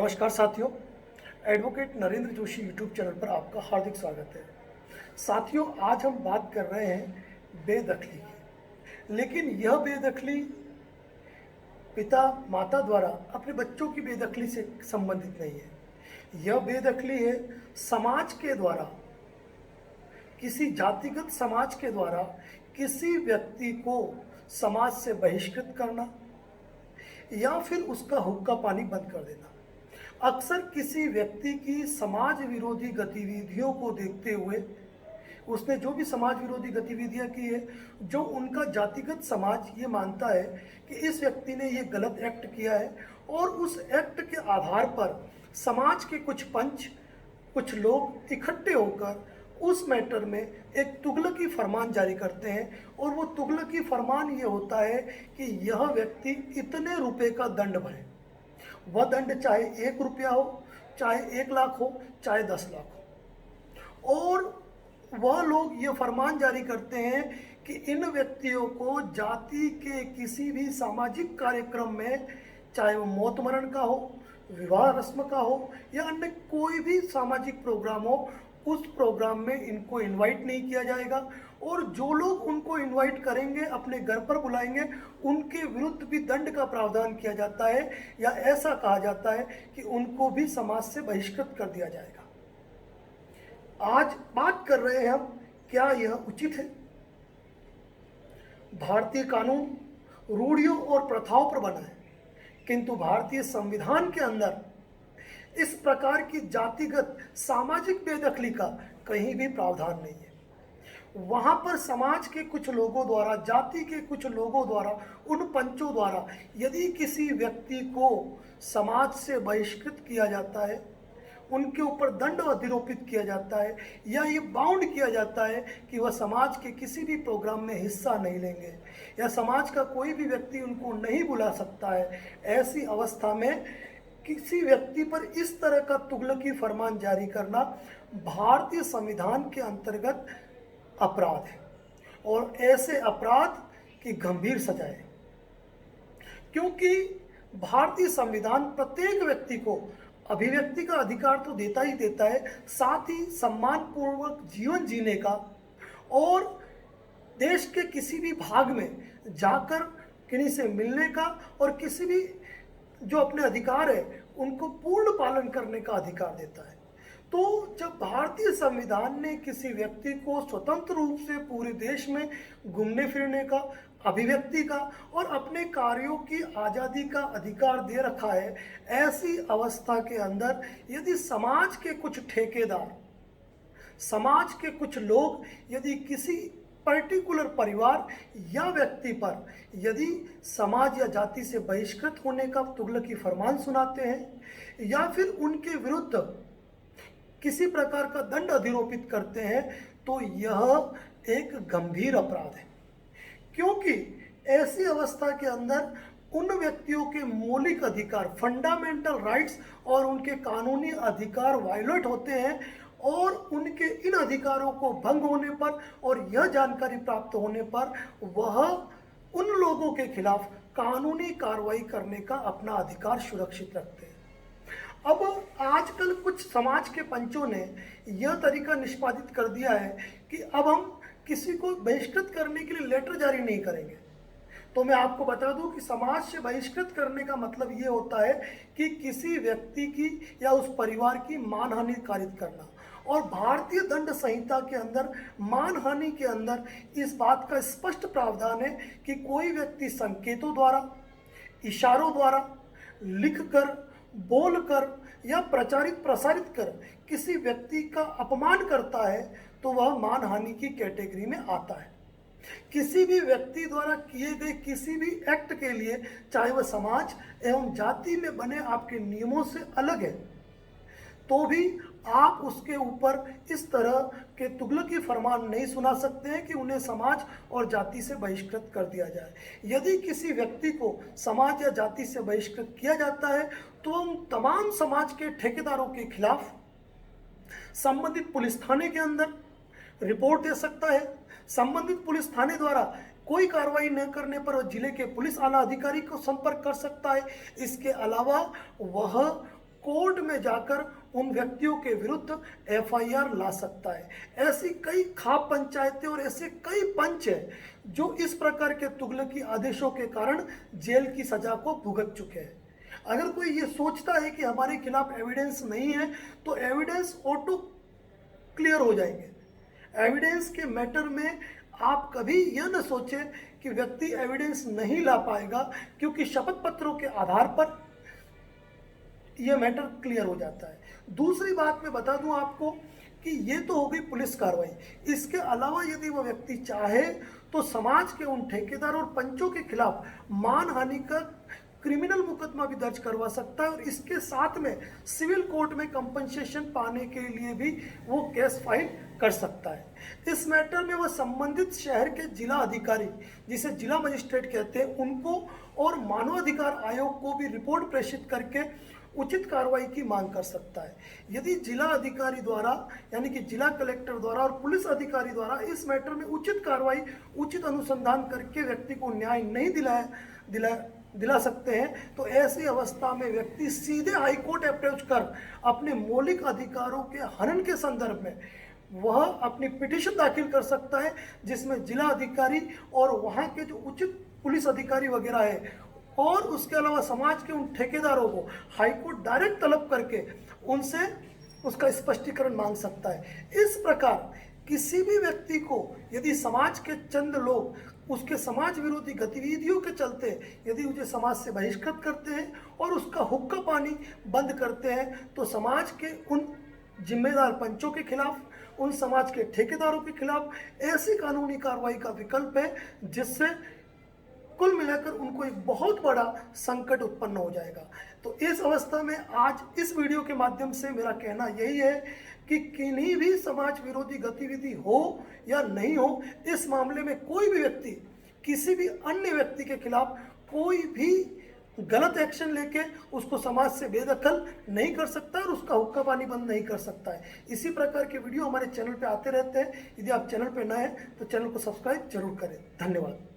नमस्कार साथियों, advocate Narendra Joshi YouTube channel पर आपका हार्दिक स्वागत है। साथियों, आज हम बात कर रहे हैं बेदखली की, लेकिन यह बेदखली पिता माता द्वारा अपने बच्चों की बेदखली से संबंधित नहीं है। यह बेदखली है समाज के द्वारा, किसी जातिगत समाज के द्वारा किसी व्यक्ति को समाज से बहिष्कृत करना या फिर उसका हुक्का पानी बंद कर देना। अक्सर किसी व्यक्ति की समाज विरोधी गतिविधियों को देखते हुए, उसने जो भी समाज विरोधी गतिविधियां की है, जो उनका जातिगत समाज ये मानता है कि इस व्यक्ति ने ये गलत एक्ट किया है, और उस एक्ट के आधार पर समाज के कुछ पंच, कुछ लोग इकट्ठे होकर उस मैटर में एक तुगलकी फरमान जारी करते हैं। और वो तुगलकी फरमान ये होता है कि यह व्यक्ति इतने रुपए का दंड भरे। वह दंड चाहे 1 रुपया हो, चाहे 1 लाख हो, चाहे 10 लाख हो। और वह लोग ये फरमान जारी करते हैं कि इन व्यक्तियों को जाति के किसी भी सामाजिक कार्यक्रम में, चाहे वो मौत मरण का हो, विवाह रस्म का हो, या अन्य कोई भी सामाजिक प्रोग्राम हो, उस प्रोग्राम में इनको इनवाइट नहीं किया जाएगा। और जो लोग उनको इनवाइट करेंगे, अपने घर पर बुलाएंगे, उनके विरुद्ध भी दंड का प्रावधान किया जाता है, या ऐसा कहा जाता है कि उनको भी समाज से बहिष्कृत कर दिया जाएगा। आज बात कर रहे हैं हम, क्या यह उचित है? भारतीय कानून रूढ़ियों और प्रथाओं पर बना है, किंतु भारतीय संविधान के अंदर इस प्रकार की जातिगत सामाजिक बेदखली का कहीं भी प्रावधान नहीं है। वहां पर समाज के कुछ लोगों द्वारा, जाति के कुछ लोगों द्वारा, उन पंचों द्वारा यदि किसी व्यक्ति को समाज से बहिष्कृत किया जाता है, उनके ऊपर दंड अधिरोपित किया जाता है, या ये बाउंड किया जाता है कि वह समाज के किसी भी प्रोग्राम में हिस्सा नहीं लेंगे, या समाज का कोई भी व्यक्ति उनको नहीं बुला सकता है, ऐसी अवस्था में किसी व्यक्ति पर इस तरह का तुगलकी फरमान जारी करना भारतीय संविधान के अंतर्गत अपराध है, और ऐसे अपराध की गंभीर सजा है। क्योंकि भारतीय संविधान प्रत्येक व्यक्ति को अभिव्यक्ति का अधिकार तो देता ही देता है, साथ ही सम्मानपूर्वक जीवन जीने का, और देश के किसी भी भाग में जाकर किन्हीं से मिलने का, और किसी भी जो अपने अधिकार है उनको पूर्ण पालन करने का अधिकार देता है। तो जब भारतीय संविधान ने किसी व्यक्ति को स्वतंत्र रूप से पूरे देश में घूमने फिरने का, अभिव्यक्ति का और अपने कार्यों की आज़ादी का अधिकार दे रखा है, ऐसी अवस्था के अंदर यदि समाज के कुछ ठेकेदार, समाज के कुछ लोग यदि किसी पर्टिकुलर परिवार या व्यक्ति पर यदि समाज या जाति से बहिष्कृत होने का तुगलकी फरमान सुनाते हैं, या फिर उनके विरुद्ध किसी प्रकार का दंड अधिरोपित करते हैं, तो यह एक गंभीर अपराध है। क्योंकि ऐसी अवस्था के अंदर उन व्यक्तियों के मौलिक अधिकार, फंडामेंटल राइट्स और उनके कानूनी अधिकार वायलेट होते हैं, और उनके इन अधिकारों को भंग होने पर और यह जानकारी प्राप्त होने पर वह उन लोगों के खिलाफ कानूनी कार्रवाई करने का अपना अधिकार सुरक्षित रखते हैं। अब आजकल कुछ समाज के पंचों ने यह तरीका निष्पादित कर दिया है कि अब हम किसी को बहिष्कृत करने के लिए लेटर जारी नहीं करेंगे। तो मैं आपको बता दूं कि समाज से बहिष्कृत करने का मतलब ये होता है कि किसी व्यक्ति की या उस परिवार की मानहानि कारित करना। और भारतीय दंड संहिता के अंदर मानहानि के अंदर इस बात का स्पष्ट प्रावधान है कि कोई व्यक्ति संकेतों द्वारा, इशारों द्वारा, लिखकर, बोलकर या प्रचारित प्रसारित कर किसी व्यक्ति का अपमान करता है, तो वह मानहानि की कैटेगरी में आता है। किसी भी व्यक्ति द्वारा किए गए किसी भी एक्ट के लिए, चाहे वह समाज एवं जाति में बने आपके नियमों से अलग है, तो भी आप उसके ऊपर इस तरह के तुगलकी फरमान नहीं सुना सकते हैं कि उन्हें समाज और जाति से बहिष्कृत कर दिया जाए। यदि किसी व्यक्ति को समाज या जाति से बहिष्कृत किया जाता है, तो हम तमाम समाज के ठेकेदारों के खिलाफ संबंधित पुलिस थाने के अंदर रिपोर्ट दे सकता है। संबंधित पुलिस थाने द्वारा कोई कार्रवाई न करने पर वह जिले के पुलिस आला अधिकारी को संपर्क कर सकता है। इसके अलावा वह कोर्ट में जाकर उन व्यक्तियों के विरुद्ध एफआईआर ला सकता है। ऐसी कई खाप पंचायतें और ऐसे कई पंच हैं जो इस प्रकार के तुगलकी आदेशों के कारण जेल की सजा को भुगत चुके हैं। अगर कोई ये सोचता है कि हमारे खिलाफ एविडेंस नहीं है तो एविडेंस ऑटो क्लियर हो जाएंगे। एविडेंस के मैटर में आप कभी यह न सोचें कि व्यक्ति एविडेंस नहीं ला पाएगा, क्योंकि शपथ पत्रों के आधार पर यह मैटर क्लियर हो जाता है। दूसरी बात मैं बता दूं आपको कि ये तो हो गई पुलिस कार्रवाई। इसके अलावा यदि वह व्यक्ति चाहे तो समाज के उन ठेकेदार और पंचों के खिलाफ मानहानि का क्रिमिनल मुकदमा भी दर्ज करवा सकता है और इसके साथ में सिविल कोर्ट में कंपनसेशन पाने के लिए भी वो केस फाइल कर सकता है। इस मैटर में वह संबंधित शहर के जिला अधिकारी, जिसे जिला मजिस्ट्रेट कहते हैं, उनको और मानवाधिकार आयोग को भी रिपोर्ट प्रेषित करके उचित कार्रवाई की मांग कर सकता है। यदि जिला अधिकारी द्वारा यानी कि जिला कलेक्टर द्वारा और पुलिस अधिकारी द्वारा इस मैटर में उचित कार्रवाई, उचित अनुसंधान करके व्यक्ति को न्याय नहीं दिला सकते हैं तो ऐसी अवस्था में व्यक्ति सीधे हाईकोर्ट अप्रोच कर अपने मौलिक अधिकारों के हनन के संदर्भ में वह अपनी पिटीशन दाखिल कर सकता है, जिसमें जिला अधिकारी और वहाँ के जो उचित पुलिस अधिकारी वगैरह है और उसके अलावा समाज के उन ठेकेदारों को हाईकोर्ट डायरेक्ट तलब करके उनसे उसका स्पष्टीकरण मांग सकता है। इस प्रकार किसी भी व्यक्ति को यदि समाज के चंद लोग उसके समाज विरोधी गतिविधियों के चलते यदि उसे समाज से बहिष्कृत करते हैं और उसका हुक्का पानी बंद करते हैं तो समाज के उन जिम्मेदार पंचों के खिलाफ, उन समाज के ठेकेदारों के खिलाफ ऐसी कानूनी कार्रवाई का विकल्प है जिससे कुल मिलाकर उनको एक बहुत बड़ा संकट उत्पन्न हो जाएगा। तो इस अवस्था में आज इस वीडियो के माध्यम से मेरा कहना यही है कि किन्हीं भी समाज विरोधी गतिविधि हो या नहीं हो, इस मामले में कोई भी व्यक्ति किसी भी अन्य व्यक्ति के खिलाफ कोई भी गलत एक्शन लेके उसको समाज से बेदखल नहीं कर सकता और उसका हुक्का पानी बंद नहीं कर सकता है। इसी प्रकार के वीडियो हमारे चैनल पे आते रहते हैं। यदि आप चैनल पे नए हैं तो चैनल को सब्सक्राइब जरूर करें। धन्यवाद।